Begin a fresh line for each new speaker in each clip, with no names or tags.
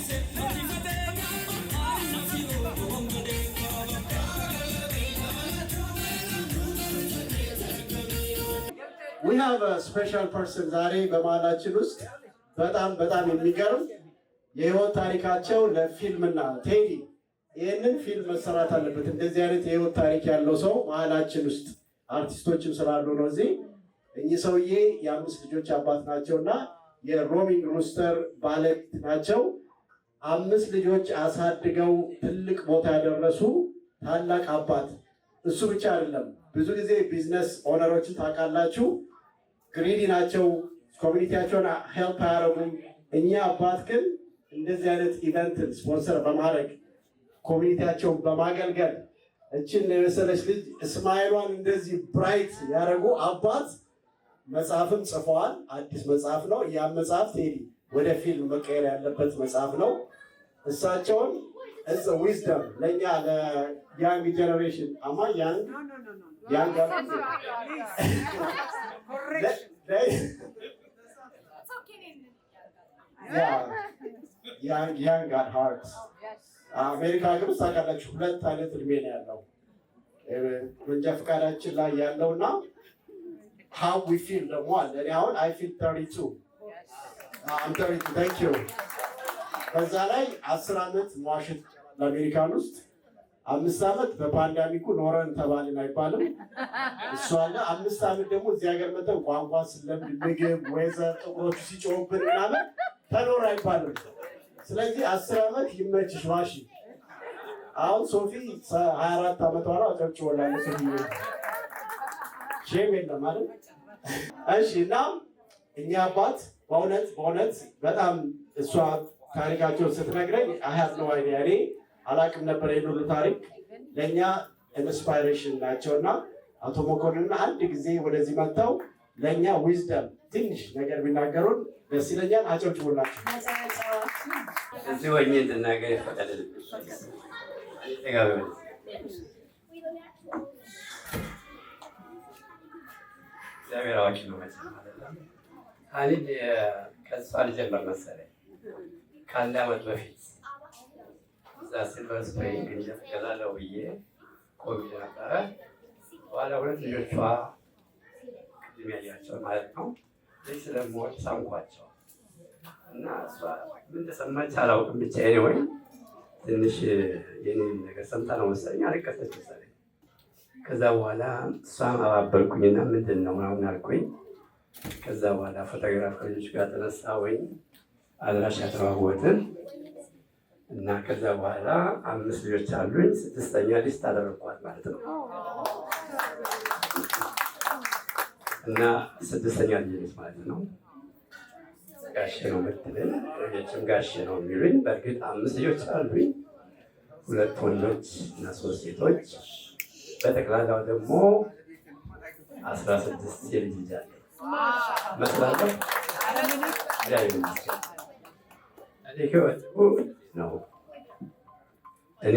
We have a special person ዛሬ በመሃላችን ውስጥ በጣም የሚገርም የህይወት ታሪካቸው ለፊልምና ቴዲ ይህንን ፊልም መሰራት አለበት። እንደዚህ አይነት የህይወት ታሪክ ያለው ሰው መሃላችን ውስጥ አርቲስቶችም ስላሉ ነው። እዚህ እኚህ ሰውዬ የአምስት ልጆች አባት ናቸውና የሮሚንግ ሩስተር ባለቤት ናቸው። አምስት ልጆች አሳድገው ትልቅ ቦታ ያደረሱ ታላቅ አባት። እሱ ብቻ አይደለም፣ ብዙ ጊዜ ቢዝነስ ኦነሮችን ታውቃላችሁ፣ ግሪዲ ናቸው፣ ኮሚኒቲያቸውን ሄልፕ አያደርጉም። እኚህ አባት ግን እንደዚህ አይነት ኢቨንትን ስፖንሰር በማድረግ ኮሚኒቲያቸውን በማገልገል እችን የመሰለች ልጅ እስማኤሏን እንደዚህ ብራይት ያደረጉ አባት መጽሐፍም ጽፈዋል። አዲስ መጽሐፍ ነው። ያ መጽሐፍ ቴዲ ወደ ፊልም መቀየር ያለበት መጽሐፍ ነው። እሳቸውን እጽ ዊዝደም ለእኛ ለያንግ ጀነሬሽን አማ ያንግ አት ሃርት አሜሪካ ሀገር ውስጥ ታውቃላችሁ፣ ሁለት አይነት እድሜ ነው ያለው መንጃ ፈቃዳችን ላይ ያለውና how we feel ደግሞ አለ። እኔ አሁን I feel 32 I'm 32 thank you። በዛ ላይ 10 ዓመት መዋሸት ለአሜሪካን ውስጥ 5 ዓመት በፓንዳሚኩ ኖረን ተባልን አይባልም። እሱ አለ 5 ዓመት ደግሞ እዚህ ሀገር መተን ቋንቋ ስለምን ምግብ ወይዘር ጥቁሮቹ ሲጮሁብን ምናምን ተኖር አይባልም። ስለዚህ 10 ዓመት ይመችሽ ዋሺ። አሁን ሶፊ 24 ዓመቷ ነው። አጨብጭቦላለ ሶፊ ሼም የለም ማለት እሺ። እና እኛ አባት በእውነት በጣም እሷ ታሪካቸውን ስትነግረኝ አያት ነው አይዲያ እኔ አላቅም ነበር። የሁሉ ታሪክ ለእኛ ኢንስፓይሬሽን ናቸውና አቶ መኮንንና አንድ ጊዜ ወደዚህ መጥተው ለእኛ ዊዝደም ትንሽ ነገር ቢናገሩን ደስ ይለኛል። አጨብጭቡላችሁ።
እዚህ ሆኜ እንድናገር ይፈቀድልኝ። እግዚአብሔር አዋቂ ነው ማለት ነው። ሀኒድ ከእሷ ልጀምር መሰለኝ። ከአንድ ዓመት በፊት እዛ ሲልቨር ስፕሪንግ እንጨት እገዛለሁ ብዬ ቆሜ ነበረ። በኋላ ሁለት ልጆቿ ቅድም ያያቸው ማለት ነው ልጅ ስለምወድ ሳምኳቸው እና እሷ ምን ተሰማች አላውቅም፣ ብቻ ወይ ትንሽ የኔ ነገር ሰምታ ነው መሰለኝ አለቀሰች መሰለኝ። ከዛ በኋላ እሷም አባበልኩኝና ምንድን ነው ምናምን አልኩኝ። ከዛ በኋላ ፎቶግራፍ ከልጆች ጋር ተነሳ ወይ አድራሻ ተዋወቅን እና ከዛ በኋላ 5 ልጆች አሉኝ። 6ኛ ልጅ ታደረኳት ማለት ነው እና 6ኛ ልጅ ማለት ነው። ጋሼ ነው የምትለኝ፣ ልጆችም ጋሼ ነው የሚሉኝ። በእርግጥ 5 ልጆች አሉኝ፣ 2 ወንዶች እና 3 ሴቶች። በጠቅላላው ደግሞ 16 የልጅ ልጅ አለኝ መስላለሁ። ነው እኔ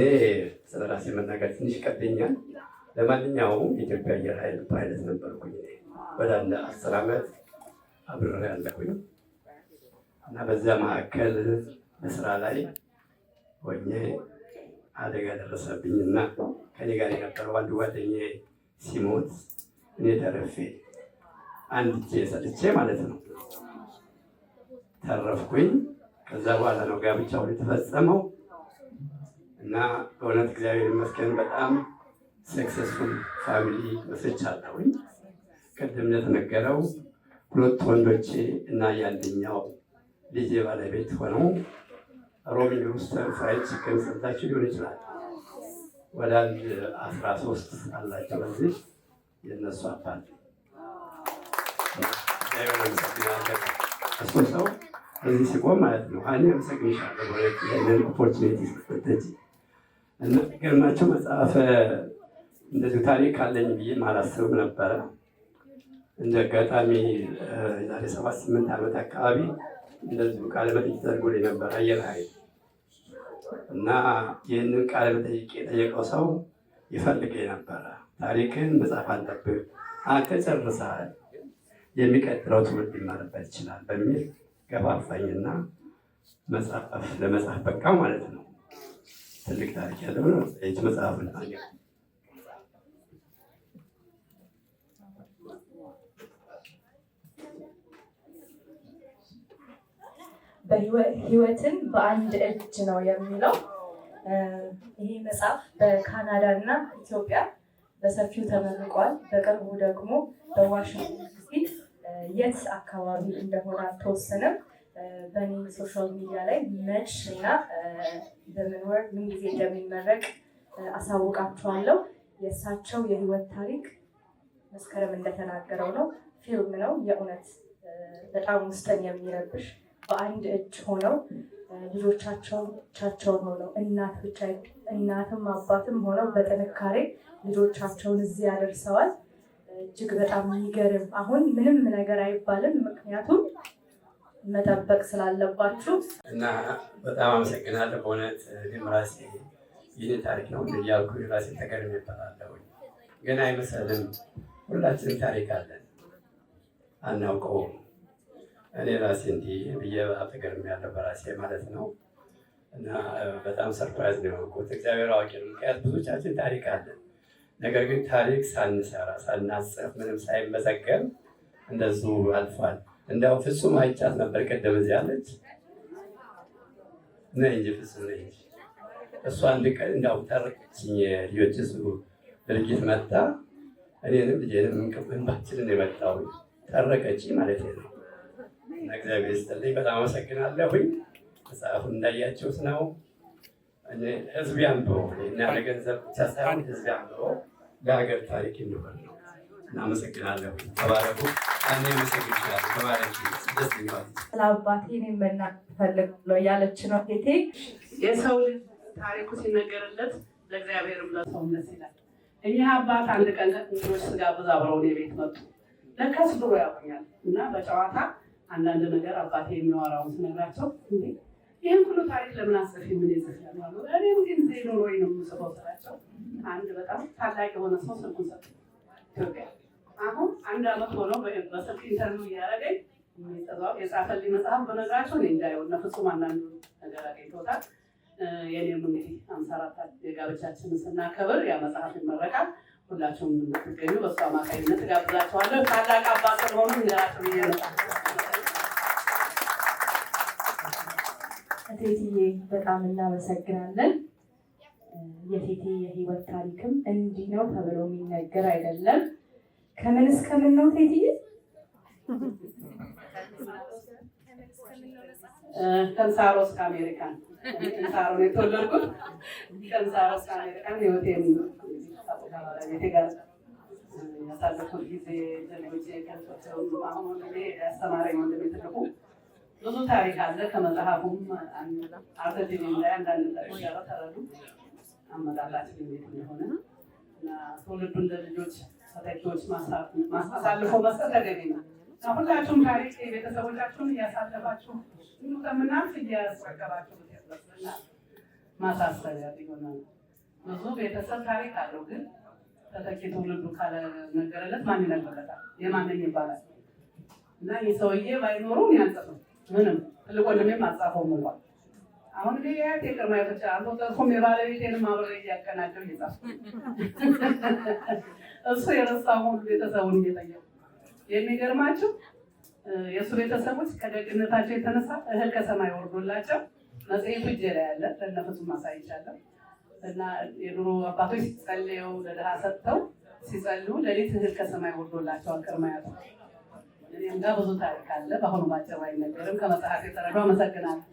ስለ ራሴ መናገር ትንሽ ይቀደኛል። ለማንኛውም የኢትዮጵያ አየር ኃይል ፓይለት ነበርኩኝ። ወደ 10 ዓመት አብሬ ያለሁኝ እና በዛ መካከል በስራ ላይ ሆኜ አደጋ ደረሰብኝና ከኔ ጋር የነበረው አንድ ጓደኛዬ ሲሞት እኔ ተረፌ አንድ እጄ ሰጥቼ ማለት ነው ተረፍኩኝ። ከዛ በኋላ ነው ጋብቻው የተፈጸመው እና በእውነት እግዚአብሔር ይመስገን በጣም ሰክሰስፉል ፋሚሊ መስርቻለሁኝ። ቅድም እንደተነገረው 2 ወንዶች እና የአንደኛው ልጅ ባለቤት ሆነው ሮሚንግ ሩስተር ፍራይድ ቺክን ሰምታችሁ ሊሆን ይችላል። ወደ 13 አላቸው። በዚህ የእነሱ አባት እሱ ሰው እዚህ ሲቆም ማለት ነው። እኔ አመሰግንሻለሁ ማለት ያንን ኦፖርቹኒቲ ስለተሰጠች እና ገርማቸው መጽሐፍ እንደዚህ ታሪክ አለኝ ብዬ አላስብም ነበረ። እንደ አጋጣሚ የዛሬ 7-8 ዓመት አካባቢ እንደዚሁ ቃለ መጠይቅ ተደርጎልኝ ነበር አየር ኃይል እና ይህንን ቃለ መጠይቅ የጠየቀው ሰው ይፈልገኝ ነበረ። ታሪክን መጽሐፍ አለብህ አንተ ለመጽሐፍ በቃ ማለት ነው። ትልቅ ታሪክ ያለው ነው። ይህች መጽሐፍ
ህይወትን በአንድ እጅ ነው የሚለው። ይሄ መጽሐፍ በካናዳ እና ኢትዮጵያ በሰፊው ተመርቋል። በቅርቡ ደግሞ በዋሽንግተን ዲሲ የት አካባቢ እንደሆነ አልተወሰነም። በእኔ ሶሻል ሚዲያ ላይ መች እና በምን ወር ምን ጊዜ እንደሚመረቅ አሳውቃችኋለሁ። የእሳቸው የህይወት ታሪክ መስከረም እንደተናገረው ነው። ፊልም ነው። የእውነት በጣም ውስጥን የሚረብሽ በአንድ እጅ ሆነው ልጆቻቸውን ሆነው እናትም አባትም ሆነው በጥንካሬ ልጆቻቸውን እዚህ ያደርሰዋል። እጅግ በጣም የሚገርም አሁን ምንም ነገር አይባልም፣ ምክንያቱም መጠበቅ ስላለባችሁ
እና በጣም አመሰግናለሁ። በእውነት እኔም ራሴ ይህን ታሪክ ነው እያልኩ ራሴ ተገርሜበታለሁ። ግን አይመስልም፣ ሁላችንም ታሪክ አለን አናውቀውም። እኔ ራሴ እንዲህ ብዬ ተገርሜያለሁ በራሴ ማለት ነው። እና በጣም ሰርፕራይዝ ነው የሆንኩት። እግዚአብሔር አዋቂ ነው። ምክንያት ብዙዎቻችን ታሪክ አለን፣ ነገር ግን ታሪክ ሳንሰራ ሳናጽፍ ምንም ሳይመዘገብ እንደዚሁ አልፏል። እንዲያው ፍጹም አይቻት ነበር ቅድም እዚህ አለች ነይ እንጂ ፍጹም ነይ እንጂ እሷ አንድ ቀን እንዲያው ተረከችኝ። ልጆች እሱ ድርጊት መጣ እኔንም ልጄንም እንባችንን የመጣው ተረከችኝ ማለት ነው። እና እግዚአብሔር ይስጥልኝ፣ በጣም አመሰግናለሁኝ። መጽሐፉን እንዳያችሁት ነው። ህዝብ ያንብበው እና ለገንዘብ ብቻ ሳይሆን ህዝብ ያንብበው ለሀገር ታሪክ እንዲሆን ነው። እናመሰግናለሁ። ተባረኩ። እኔ አመሰግናለሁ። ተባረኪ። ደስ ይላል።
ለአባቴ እኔም መናገር እፈልጋለሁ እያለች ነው ቴቴ።
የሰው ልጅ ታሪኩ ሲነገርለት ለእግዚአብሔርም ለሰውም ደስ ይላል። እኚህ አባት አንድ ቀን እንግዶች ስጋብዝ አብረው እኔ ቤት መጡ። ለካስ ድሮ ያውቁኛል እና በጨዋታ አንዳንድ ነገር አባቴ የሚያወራውን ስነግራቸው ይህን ሁሉ ታሪክ ለምን አጽፊ ምን ይጽፋል አሉ። እኔም ግን ዜና ወይ ነው የምጽፈው ስላቸው አንድ በጣም ታላቅ የሆነ ሰው ስልኩን ሰጡ። ኢትዮጵያ አሁን 1 ዓመት ሆነው በስልክ ኢንተርቪው እያደረገኝ የጻፈልኝ መጽሐፍ በነገራቸው እኔ እንዳየው እና ፍጹም አንዳንዱ ነገር አገኝቶታል። የኔም እንግዲህ 54 የጋብቻችንን ስናከብር ያ መጽሐፍ ይመረቃል። ሁላችሁም እንድትገኙ በእሱ አማካኝነት ጋብዛችኋለሁ። ታላቅ አባት ስለሆኑ እንገራቸው ብዬ ነው።
ቴቴዬ በጣም እናመሰግናለን። የቴቴ የህይወት ታሪክም እንዲህ ነው ተብሎ የሚነገር አይደለም። ከምን እስከምን ነው ቴቴዬ?
ከንሳሮ እስከ አሜሪካን ከንሳሮ ነው የተወለድኩት። ከንሳሮ እስከ አሜሪካን ህይወቴን ቤቴ ጋር ያሳለፉት ጊዜ ልጆቼ ከልቶቸውን አሁን ወንድሜ ያስተማረኝ ወንድሜ ትልቁ ብዙ ታሪክ አለ። ከመጽሐፉም አርተቲቪ ላይ አንዳንድ ታሪክ ጋር ተረዱ አመጣላችን እንዴት እንደሆነ እና ትውልዱን ለልጆች ተተኪዎች ማሳልፎ መስጠት ተገቢ ነው። ሁላችሁም ታሪክ ቤተሰቦቻችሁን እያሳለፋችሁ ከምናልፍ እያስረከባችሁ ያስመስልና ማሳሰቢያ ይሆናል። ብዙ ቤተሰብ ታሪክ አለው፣ ግን ተተኪ ትውልዱ ካለነገረለት ማን ይነግረለታል? የማንን ይባላል? እና ይህ ሰውዬ ባይኖሩ ያንጽፍ ምንም ትልቅ ወንድሜም አጻፈውም እንኳን አሁን ግን ያት የቅርማዮች አሉ ተርፎም የባለቤቴንም አብሬ እያቀናጀው እየጻፍኩ እሱ የረሳውን ቤተሰቡን እየጠየቁ የሚገርማቸው የእሱ ቤተሰቦች ከደግነታቸው የተነሳ እህል ከሰማይ ወርዶላቸው መጽሔቱ እጄ ላይ ያለ ለነፍሱም ማሳይቻለሁ እና የድሮ አባቶች ሲጸልየው ለድሃ ሰጥተው ሲጸልዩ ሌሊት እህል ከሰማይ ወርዶላቸዋል ቅርማያቱ። እኔም ጋር ብዙ ታሪክ አለ። በአሁኑ ባጭሩ አይነገርም። ከመጽሐፍ የተረዳው አመሰግናለሁ።